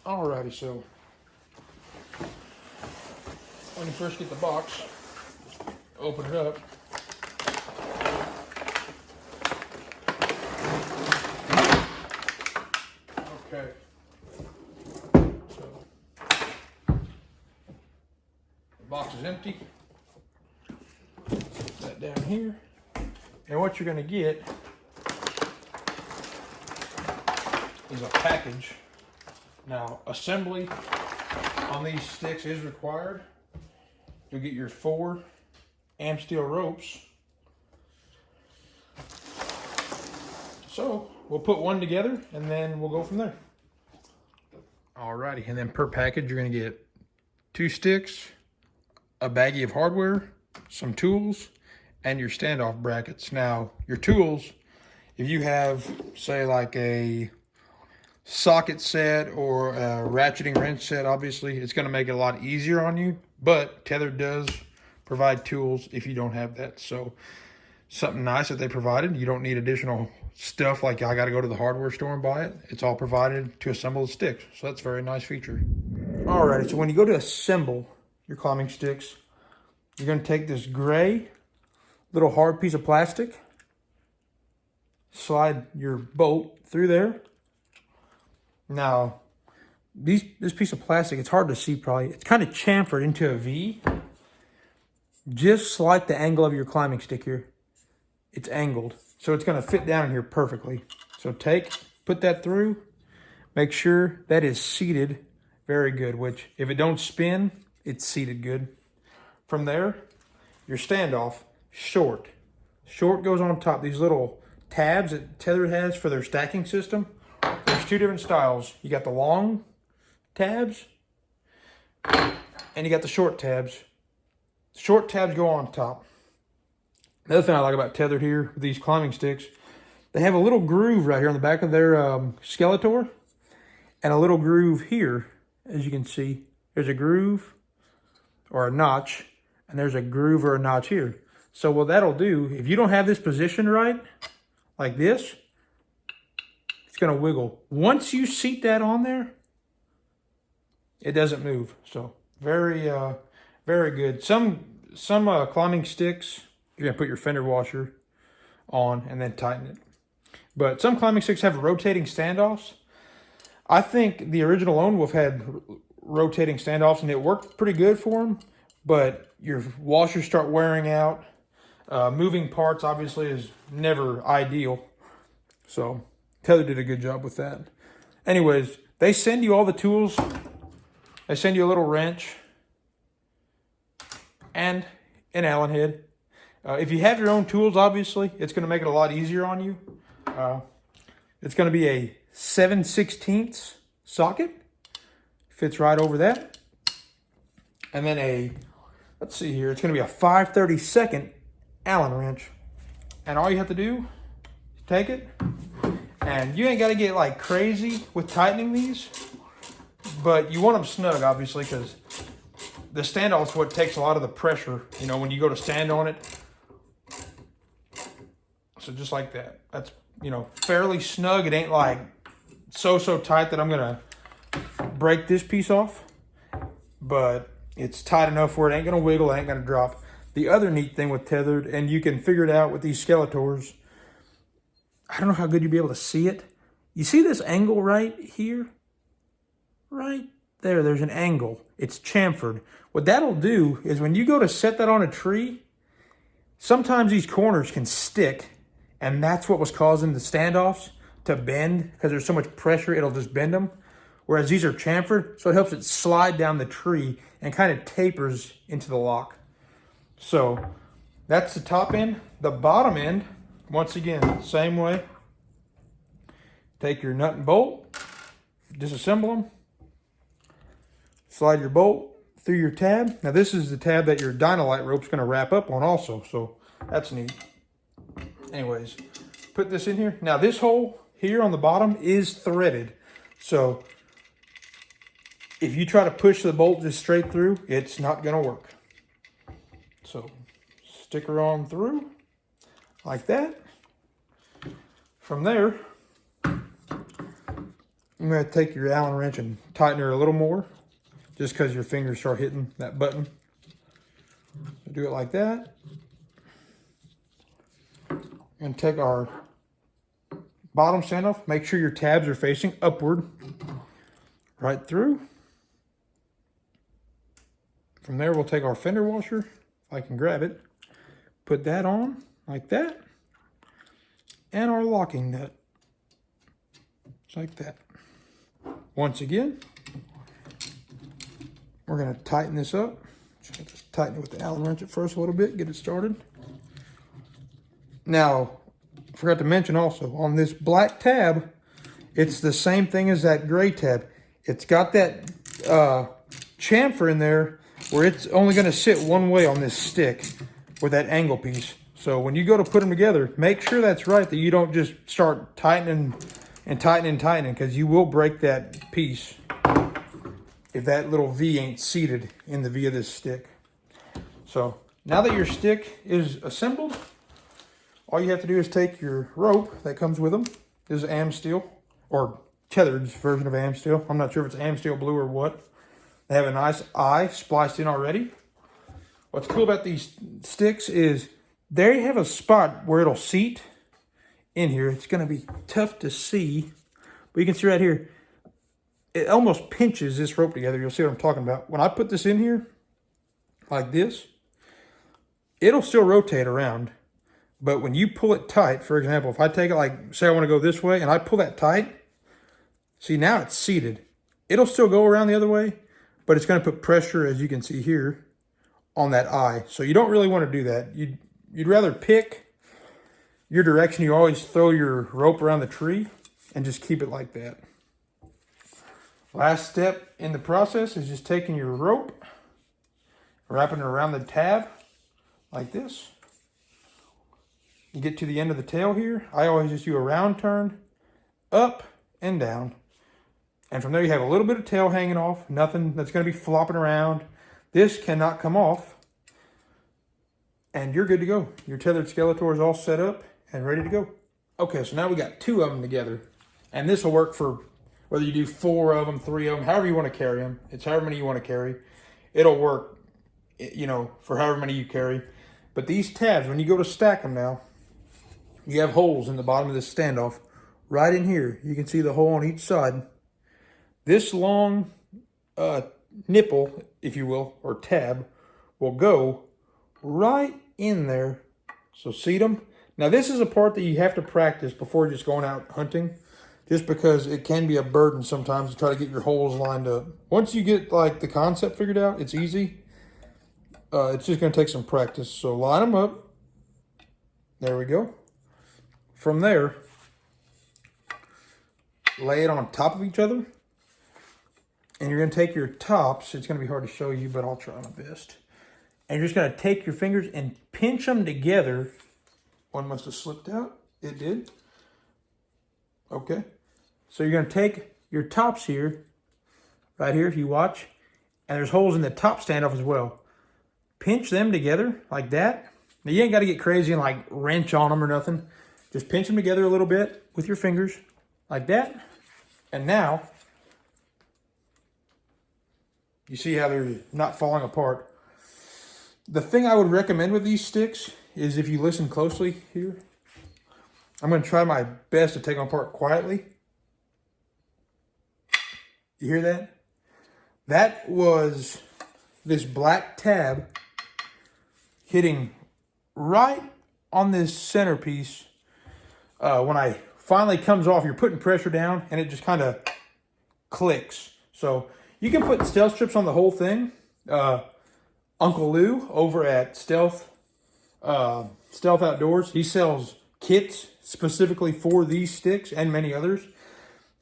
Alrighty, so when you first get the box, open it up. Okay. So the box is empty. Put that down here. And what you're going to get is a package. Now, assembly on these sticks is required. You'll get your 4 amp steel ropes. So we'll put one together and then we'll go from there. Alrighty, and then per package you're gonna get 2 sticks, a baggie of hardware, some tools, and your standoff brackets. Now, your tools, if you have, say, like a socket set or a ratcheting wrench set, obviously it's going to make it a lot easier on you, but Tethrd does provide tools if you don't have that. So something nice that they provided. You don't need additional stuff like I got to go to the hardware store and buy it. It's all provided to assemble the sticks, so that's a very nice feature. Alrighty, so when you go to assemble your climbing sticks, you're going to take this gray little hard piece of plastic, slide your bolt through there. Now, this piece of plastic, it's hard to see probably. It's kind of chamfered into a V. Just like the angle of your climbing stick here. It's angled. So it's going to fit down in here perfectly. So put that through. Make sure that is seated very good, which if it don't spin, it's seated good. From there, your standoff, short. Short goes on top. These little tabs that Tethrd has for their stacking system. There's 2 different styles. You got the long tabs and you got the short tabs. Short tabs go on top. Another thing I like about Tethrd here with these climbing sticks, they have a little groove right here on the back of their Skeletor and a little groove here. As you can see, there's a groove or a notch, and there's a groove or a notch here. So what that'll do, if you don't have this positioned right, like this, it's going to wiggle. Once you seat that on there, it doesn't move. So very, very good. Some climbing sticks, you're going to put your fender washer on and then tighten it. But some climbing sticks have rotating standoffs. I think the original Lone Wolf had rotating standoffs and it worked pretty good for them. But your washers start wearing out. Moving parts obviously is never ideal. So Tethrd did a good job with that. Anyways, they send you all the tools. They send you a little wrench and an Allen head. If you have your own tools, obviously, it's going to make it a lot easier on you. It's going to be a 7/16 socket. Fits right over that. And then let's see here, it's going to be a 5/32 Allen wrench. And all you have to do is take it. And you ain't got to get like crazy with tightening these, but you want them snug, obviously, because the standoff is what takes a lot of the pressure, you know, when you go to stand on it. So just like that. That's, you know, fairly snug. It ain't like so tight that I'm going to break this piece off, but it's tight enough where it ain't going to wiggle, it ain't going to drop. The other neat thing with Tethrd, and you can figure it out with these Skeletors, I don't know how good you'll be able to see it. You see this angle right here? Right there, there's an angle. It's chamfered. What that'll do is when you go to set that on a tree, sometimes these corners can stick, and that's what was causing the standoffs to bend, because there's so much pressure, it'll just bend them. Whereas these are chamfered, so it helps it slide down the tree and kind of tapers into the lock. So that's the top end. The bottom end, once again, same way. Take your nut and bolt, disassemble them, slide your bolt through your tab. Now this is the tab that your Dynalite rope's going to wrap up on also, so that's neat. Anyways, put this in here. Now this hole here on the bottom is threaded, so if you try to push the bolt just straight through, it's not going to work. So stick her on through like that. From there, you're going to take your Allen wrench and tighten her a little more, just because your fingers start hitting that button. So do it like that. And take our bottom standoff. Make sure your tabs are facing upward, right through. From there, we'll take our fender washer, if I can grab it, put that on like that, and our locking nut, just like that. Once again, we're going to tighten this up. Just tighten it with the Allen wrench at first a little bit, get it started. Now, I forgot to mention also, on this black tab, it's the same thing as that gray tab. It's got that chamfer in there where it's only going to sit one way on this stick with that angle piece. So when you go to put them together, make sure that's right, that you don't just start tightening and tightening and tightening, because you will break that piece if that little V ain't seated in the V of this stick. So now that your stick is assembled, all you have to do is take your rope that comes with them. This is Amsteel, or Tethrd's version of Amsteel. I'm not sure if it's Amsteel Blue or what. They have a nice eye spliced in already. What's cool about these sticks is they have a spot where it'll seat in here. It's going to be tough to see, but you can see right here, it almost pinches this rope together. You'll see what I'm talking about. When I put this in here, like this, it'll still rotate around. But when you pull it tight, for example, if I take it like, say I want to go this way, and I pull that tight, see now it's seated. It'll still go around the other way, but it's going to put pressure, as you can see here, on that eye. So you don't really want to do that. You'd rather pick your direction. You always throw your rope around the tree and just keep it like that. Last step in the process is just taking your rope, wrapping it around the tab like this. You get to the end of the tail here. I always just do a round turn, up and down. And from there you have a little bit of tail hanging off, nothing that's going to be flopping around. This cannot come off. And you're good to go. Your tethered Skeletor is all set up and ready to go. Okay, so now we got 2 of them together. And this will work for whether you do 4 of them, 3 of them, however you want to carry them. It's however many you want to carry. It'll work, you know, for however many you carry. But these tabs, when you go to stack them now, you have holes in the bottom of this standoff. Right in here, you can see the hole on each side. This long nipple, if you will, or tab, will go right in there. So seat them. Now this is a part that you have to practice before just going out hunting, just because it can be a burden sometimes to try to get your holes lined up. Once you get like the concept figured out, it's easy. It's just going to take some practice. So line them up. There we go. From there, lay it on top of each other. And you're going to take your tops. It's going to be hard to show you, but I'll try my best. And you're just going to take your fingers and pinch them together. One must have slipped out. It did. Okay. So you're going to take your tops here, right here, if you watch. And there's holes in the top standoff as well. Pinch them together like that. Now you ain't got to get crazy and like wrench on them or nothing. Just pinch them together a little bit with your fingers like that. And now, you see how they're not falling apart. The thing I would recommend with these sticks is, if you listen closely here, I'm going to try my best to take them apart quietly. You hear that? That was this black tab hitting right on this centerpiece. When I finally comes off, you're putting pressure down and it just kind of clicks. So you can put stealth strips on the whole thing. Uncle Lou over at Stealth Outdoors, he sells kits specifically for these sticks and many others.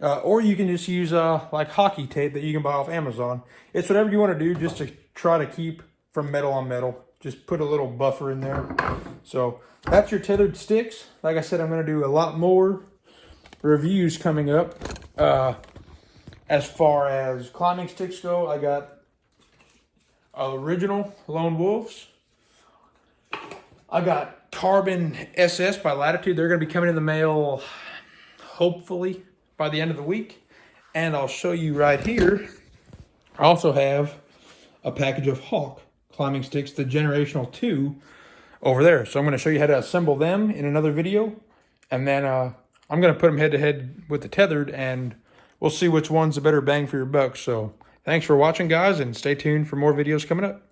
Or you can just use like hockey tape that you can buy off Amazon. It's whatever you want to do, just to try to keep from metal on metal. Just put a little buffer in there. So that's your tethered sticks. Like I said, I'm going to do a lot more reviews coming up. As far as climbing sticks go, I got original Lone Wolves. I got Carbon SS by Latitude. They're going to be coming in the mail, hopefully, by the end of the week. And I'll show you right here, I also have a package of Hawk climbing sticks, the Generational 2 over there. So I'm going to show you how to assemble them in another video. And then I'm going to put them head to head with the Tethrd, and we'll see which one's a better bang for your buck. So thanks for watching, guys, and stay tuned for more videos coming up.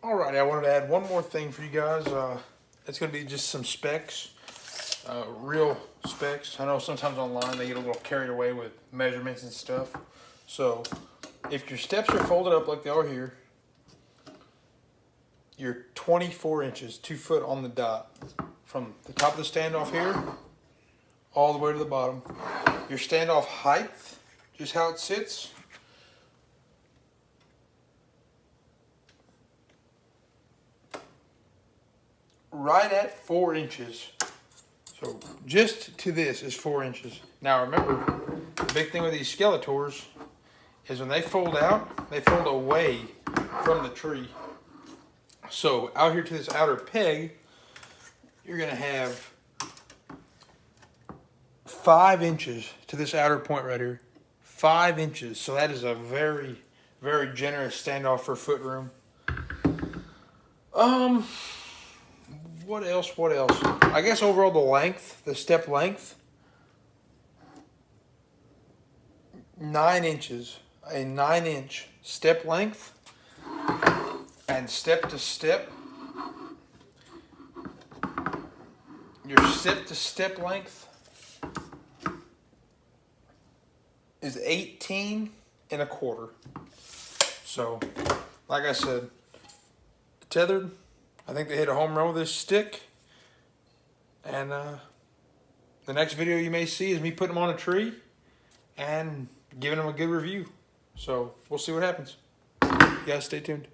Alrighty, I wanted to add one more thing for you guys. It's going to be just some specs, real specs. I know sometimes online they get a little carried away with measurements and stuff. So if your steps are folded up like they are here, you're 24 inches, 2 foot on the dot. From the top of the standoff here, all the way to the bottom. Your standoff height, just how it sits, right at 4 inches. So just to this is 4 inches. Now remember, the big thing with these Skeletors is when they fold out, they fold away from the tree. So out here to this outer peg, you're gonna have 5 inches to this outer point right here. 5 inches. So that is a very, very generous standoff for foot room. What else? I guess overall the length, the step length, 9 inches. A 9-inch step length. And step to step, your step to step length is 18 1/4. So, like I said, Tethrd, I think they hit a home run with this stick. And the next video you may see is me putting them on a tree and giving them a good review. So, we'll see what happens. You guys stay tuned.